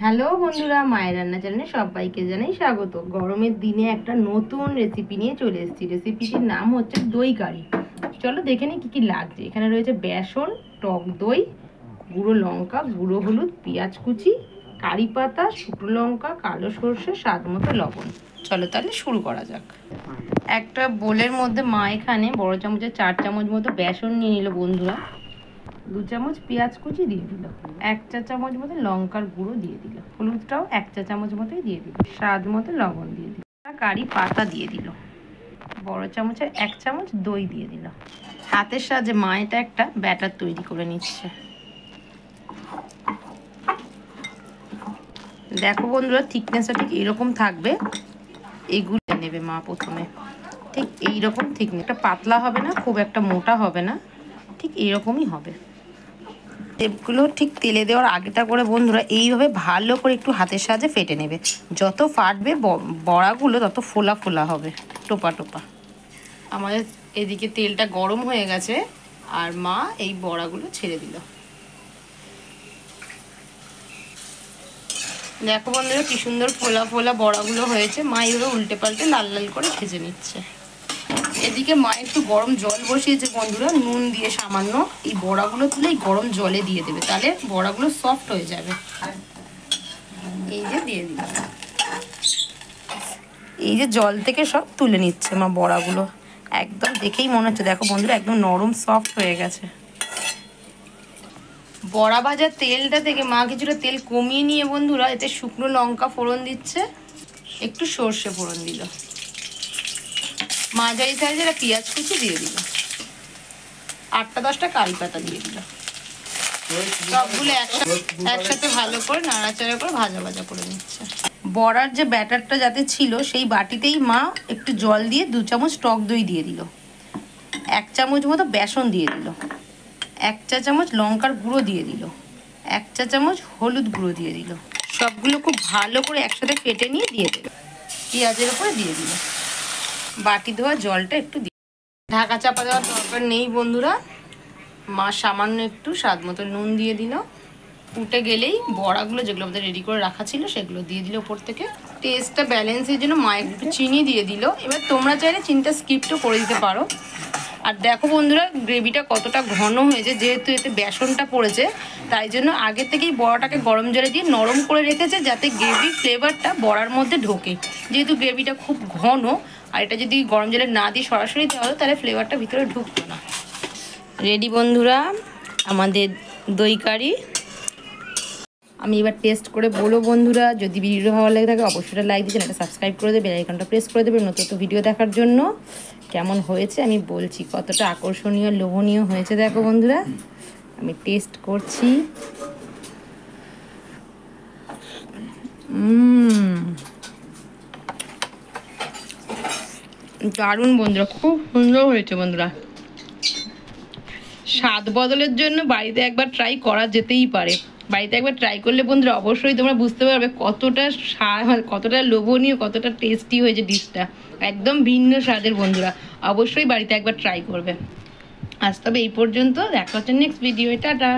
Hello বন্ধুরা, মায়ের রান্না চ্যানেলে সবাইকে জানাই স্বাগত। গরমের দিনে একটা নতুন রেসিপি নিয়ে চলে এসেছি। রেসিপিটির নাম হচ্ছে দই কারি। চলো দেখে নিই কী কী লাগছে। এখানে রয়েছে বেসন, টক দই, গুঁড়ো লঙ্কা, গুঁড়ো হলুদ, পেঁয়াজ কুচি, কারি পাতা, শুকনো লঙ্কা, কালো সর্ষে, স্বাদ মতো লবণ। চলো তাহলে শুরু করা যাক। একটা বোলের মধ্যে মা এখানে বড় চামচের 4 চামচ মতো বেসন নিয়ে নিল বন্ধুরা। 2 চামচ পেঁয়াজ কুচি দিয়ে দিল, 1 চা চামচ মতো লঙ্কার গুঁড়ো দিয়ে দিল, হলুদটাও 1 চা চামচ মতোই দিয়ে দিল, স্বাদ মতো লবণ দিয়ে দিল, কারি পাতা দিয়ে দিল, বড় চামচের 1 চামচ দই দিয়ে দিল। হাতের সাহায্যে মা এটা একটা ব্যাটার তৈরি করে নিচ্ছে। দেখো বন্ধুরা, থিকনেসটা ঠিক এরকম থাকবে। এইগুলো নেবে মা প্রথমে, ঠিক এইরকম থিকনেস, একটা পাতলা হবে না, খুব একটা মোটা হবে না, ঠিক এইরকমই হবে। টেপগুলো ঠিক তেলে দেওয়ার আগেটা করে বন্ধুরা এইভাবে ভালো করে একটু হাতের সাহায্যে ফেটে নেবে। যত ফাটবে বড়াগুলো তত ফোলা ফোলা হবে, টোপা টোপা। আমাদের এদিকে তেলটা গরম হয়ে গেছে আর মা এই বড়াগুলো ছেড়ে দিল। দেখো বন্ধুরা কি সুন্দর ফোলা ফোলা বড়াগুলো হয়েছে। মা এইভাবে উল্টে পাল্টে লাল লাল করে ভেজে নিচ্ছে। এদিকে মা একটু গরম জল বসিয়েছে বন্ধুরা, নুন দিয়ে সামান্য। এই বড়াগুলো তুলে এই গরম জলে দিয়ে দেবে, তাহলে বড়াগুলো সফট হয়ে যাবে। এই যে দিয়ে দিল, এই যে জল থেকে সব তুলে নিচ্ছে মা বড়াগুলো। একদম দেখেই মনে হচ্ছে, দেখো বন্ধুরা একদম নরম সফট হয়ে গেছে। বড়া ভাজার তেলটা থেকে মা কিছুটা তেল কমিয়ে নিয়ে বন্ধুরা এতে শুকনো লঙ্কা ফোড়ন দিচ্ছে, একটু সর্ষে ফোড়ন দিল, মাঝারি সাইজের পেঁয়াজ কুচি দিয়ে দিল, 8-10টা কারি পাতা দিয়ে দিল। সবগুলো একসাথে ভালো করে নাড়াচাড়া করে ভাজা ভাজা করে নিচ্ছে। বড়ার যে ব্যাটারটা যাতে ছিল সেই বাটিতেই মা একটু জল দিয়ে 2 চামচ টক দই দিয়ে দিল, 1 চামচ মতো বেসন দিয়ে দিল, 1 চা চামচ লঙ্কার গুঁড়ো দিয়ে দিল, 1 চা চামচ হলুদ গুঁড়ো দিয়ে দিল। সবগুলো খুব ভালো করে একসাথে ফেটে নিয়ে দিয়ে দিল, পেঁয়াজের উপরে দিয়ে দিল, বাটি ধোয়া জলটা একটু দিয়ে। ঢাকা চাপা দেওয়ার দরকার নেই বন্ধুরা। মা সামান্য একটু স্বাদ মতো নুন দিয়ে দিল। ফুটে গেলেই বড়াগুলো যেগুলো আমাদের রেডি করে রাখা ছিল সেগুলো দিয়ে দিল ওপর থেকে। টেস্টটা ব্যালেন্সের জন্য মা একটু চিনি দিয়ে দিল। এবার তোমরা চাইলে চিনিটা স্কিপও করে দিতে পারো। আর দেখো বন্ধুরা গ্রেভিটা কতটা ঘন হয়েছে, যেহেতু এতে বেসনটা পড়েছে তাই জন্য আগে থেকেই বড়াটাকে গরম জলে দিয়ে নরম করে রেখেছে, যাতে গ্রেভির ফ্লেভারটা বড়ার মধ্যে ঢোকে। যেহেতু গ্রেভিটা খুব ঘন, আর এটা যদি গরম জলে না দিয়ে সরাসরি দেওয়া হতো তাহলে ফ্লেভারটা ভিতরে ঢুকতো না। রেডি বন্ধুরা আমাদের দই কারি। আমি এবার টেস্ট করে বলো বন্ধুরা, যদি ভিডিও ভালো লাগে থাকে অবশ্যই লাইক দিয়ে চ্যানেলটা সাবস্ক্রাইব করে দেবে, বেল আইকনটা প্রেস করে দেবে নতুন ভিডিও দেখার জন্য। কেমন হয়েছে আমি বলছি, কতটা আকর্ষণীয় লোভনীয় হয়েছে দেখো বন্ধুরা। আমি টেস্ট করছি। দারুণ বন্ধুরা, খুব সুন্দর হয়েছে বন্ধুরা। স্বাদ বদলের জন্য বাড়িতে একবার ট্রাই করা যেতেই পারে। বাড়িতে একবার ট্রাই করলে বন্ধুরা অবশ্যই তোমরা বুঝতে পারবে কতটা লোভনীয়, কতটা টেস্টি হয়েছে ডিশটা। একদম ভিন্ন স্বাদের বন্ধুরা, অবশ্যই বাড়িতে একবার ট্রাই করবে। আজ তবে এই পর্যন্ত, দেখা হচ্ছে নেক্সট ভিডিও। টাটা।